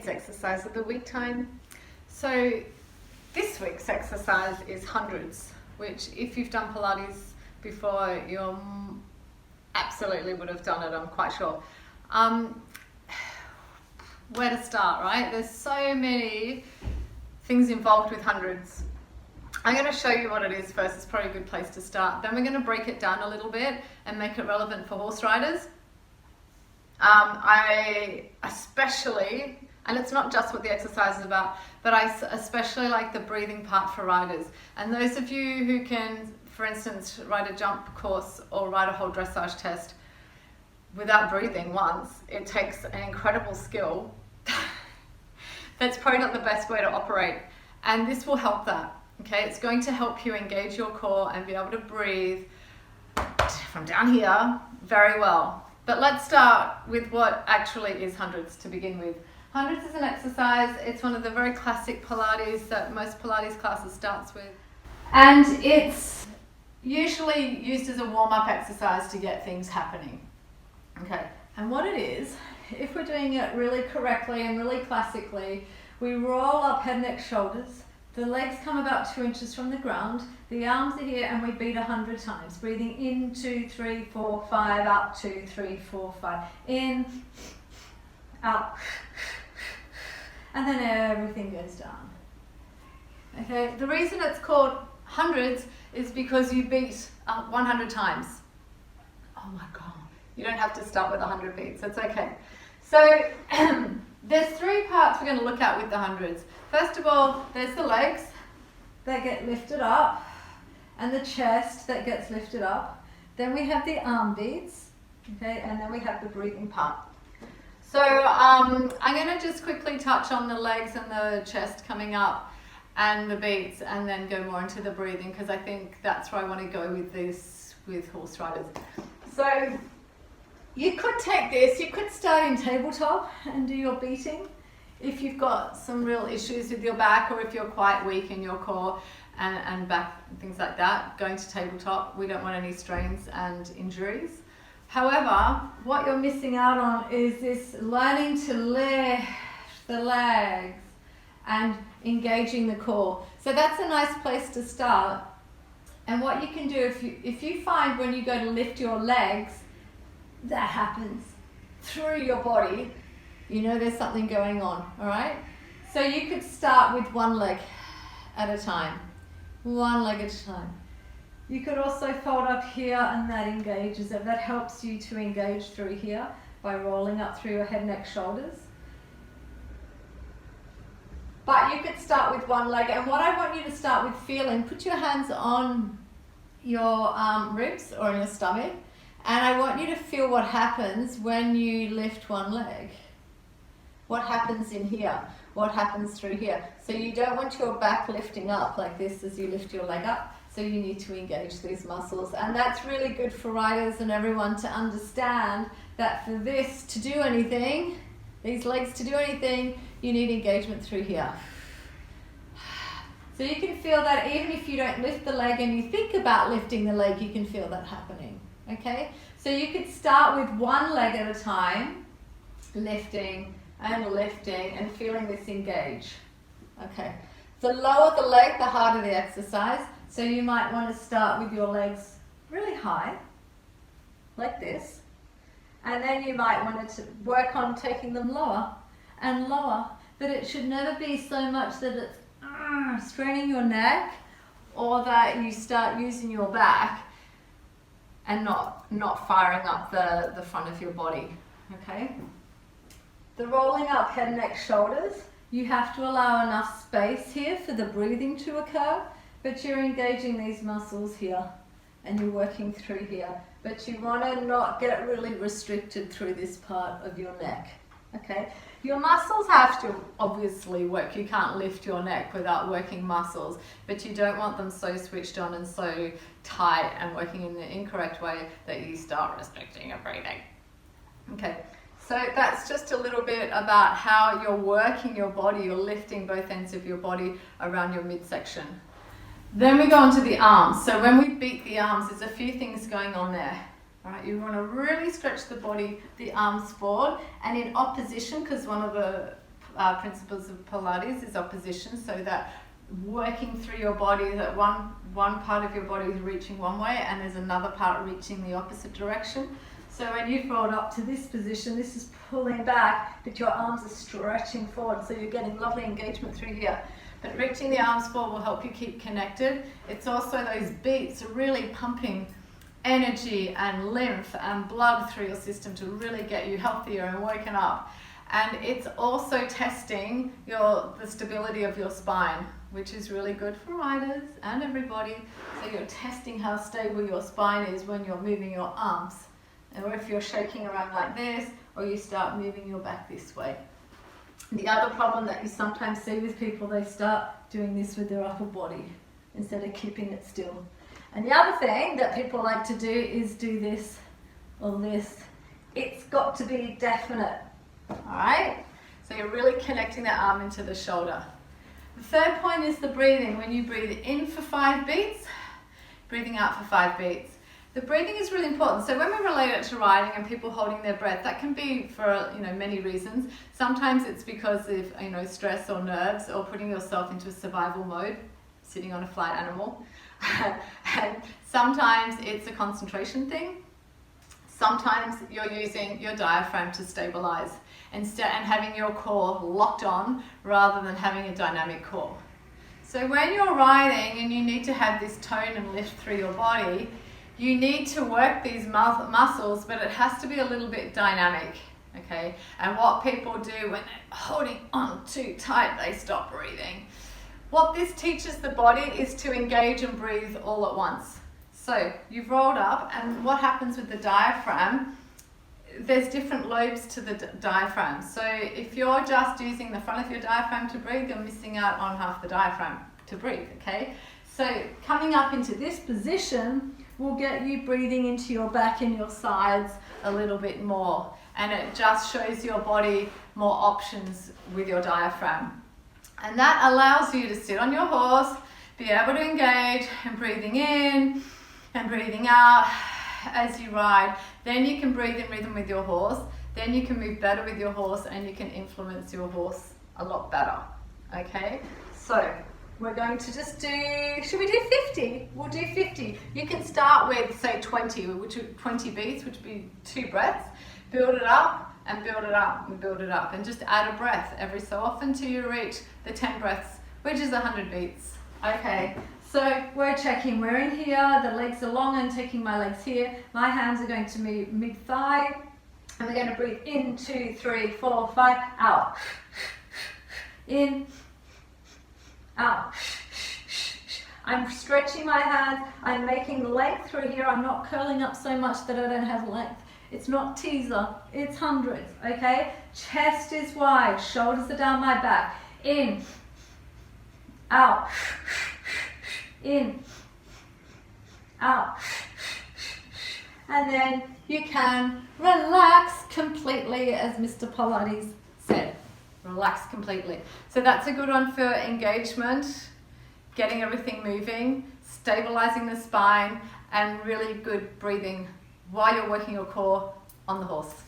It's exercise of the week time. So this week's exercise is hundreds, which if you've done Pilates before, you absolutely would have done it, I'm quite sure. Where to start, right? There's so many things involved with hundreds. I'm going to show you what it is first. It's probably a good place to start. Then we're going to break it down a little bit and make it relevant for horse riders. I especially, and it's not just what the exercise is about, but I especially like the breathing part for riders. And those of you who can, for instance, ride a jump course or ride a whole dressage test without breathing once, it takes an incredible skill. That's probably not the best way to operate. And this will help that. Okay, it's going to help you engage your core and be able to breathe from down here very well. But let's start with what actually is hundreds to begin with. Hundreds is an exercise. It's one of the very classic Pilates that most Pilates classes starts with. And it's usually used as a warm-up exercise to get things happening. Okay, and what it is, if we're doing it really correctly and really classically, we roll up head, neck, shoulders. The legs come about 2 inches from the ground. The arms are here and we beat 100 times. Breathing in, 2, 3, 4, 5, out, 2, 3, 4, 5. In, out. And then everything goes down. Okay, the reason it's called hundreds is because you beat 100 times. Oh my God. You don't have to start with 100 beats, it's okay. So there's 3 parts we're going to look at with the hundreds. First of all, there's the legs that get lifted up and the chest that gets lifted up. Then we have the arm beats, okay, and then we have the breathing part. So I'm going to just quickly touch on the legs and the chest coming up and the beats, and then go more into the breathing, because I think that's where I want to go with this with horse riders. So you could take this, you could start in tabletop and do your beating if you've got some real issues with your back, or if you're quite weak in your core and back and things like that. Going to tabletop, we don't want any strains and injuries. However, what you're missing out on is this learning to lift the legs and engaging the core. So that's a nice place to start. And what you can do, if you find when you go to lift your legs, that happens through your body, you know there's something going on, all right? So you could start with one leg at a time, one leg at a time. You could also fold up here, and that engages it. That helps you to engage through here by rolling up through your head, neck, shoulders. But you could start with one leg, and what I want you to start with feeling, put your hands on your ribs or in your stomach, and I want you to feel what happens when you lift one leg. What happens in here? What happens through here? So you don't want your back lifting up like this as you lift your leg up. So you need to engage these muscles. And that's really good for riders and everyone to understand that for this to do anything, these legs to do anything, you need engagement through here. So you can feel that even if you don't lift the leg and you think about lifting the leg, you can feel that happening. Okay, so you could start with one leg at a time, lifting and feeling this engage. Okay, the lower the leg, the harder the exercise. So you might want to start with your legs really high, like this, and then you might want to work on taking them lower and lower, but it should never be so much that it's straining your neck, or that you start using your back and not firing up the front of your body, okay? The rolling up head, neck, shoulders, you have to allow enough space here for the breathing to occur, but you're engaging these muscles here and you're working through here. But you want to not get really restricted through this part of your neck, okay? Your muscles have to obviously work. You can't lift your neck without working muscles, but you don't want them so switched on and so tight and working in the incorrect way that you start restricting your breathing. Okay, so that's just a little bit about how you're working your body. You're lifting both ends of your body around your midsection. Then we go on to the arms. So when we beat the arms, there's a few things going on there. All right, you want to really stretch the body, the arms forward, and in opposition, because one of the principles of Pilates is opposition, so that working through your body, that one part of your body is reaching one way and there's another part reaching the opposite direction. So when you've rolled up to this position, this is pulling back, but your arms are stretching forward, so you're getting lovely engagement through here. But reaching the arms forward will help you keep connected. It's also those beats really pumping energy and lymph and blood through your system to really get you healthier and woken up. And it's also testing the stability of your spine, which is really good for riders and everybody. So you're testing how stable your spine is when you're moving your arms. Or if you're shaking around like this, or you start moving your back this way. The other problem that you sometimes see with people, they start doing this with their upper body instead of keeping it still. And the other thing that people like to do is do this or this. It's got to be definite. Alright, so you're really connecting that arm into the shoulder. The third point is the breathing. When you breathe in for 5 beats, breathing out for 5 beats. The breathing is really important. So when we relate it to riding and people holding their breath, that can be for many reasons. Sometimes it's because of stress or nerves, or putting yourself into a survival mode, sitting on a flight animal. And sometimes it's a concentration thing. Sometimes you're using your diaphragm to stabilize and having your core locked on rather than having a dynamic core. So when you're riding and you need to have this tone and lift through your body, you need to work these muscles, but it has to be a little bit dynamic, okay? And what people do when they're holding on too tight, they stop breathing. What this teaches the body is to engage and breathe all at once. So you've rolled up, and what happens with the diaphragm, there's different lobes to the diaphragm. So if you're just using the front of your diaphragm to breathe, you're missing out on half the diaphragm to breathe, okay? So coming up into this position will get you breathing into your back and your sides a little bit more. And it just shows your body more options with your diaphragm. And that allows you to sit on your horse, be able to engage and breathing in and breathing out as you ride. Then you can breathe in rhythm with your horse. Then you can move better with your horse and you can influence your horse a lot better. Okay, so we're going to just do, should we do 50? We'll do 50. You can start with, say, 20 beats, which would be 2 breaths. Build it up and build it up and build it up. And just add a breath every so often till you reach the 10 breaths, which is 100 beats. Okay, so we're checking. We're in here, the legs are long and taking my legs here. My hands are going to be mid-thigh. And we're going to breathe in, 2, 3, 4, 5, out. In. Out. I'm stretching my hands. I'm making length through here. I'm not curling up so much that I don't have length. It's not teaser, it's hundreds, okay? Chest is wide, shoulders are down my back. In, out, in, out. And then you can relax completely, as Mr. Pilates said. Relax completely. So that's a good one for engagement, getting everything moving, stabilizing the spine, and really good breathing while you're working your core on the horse.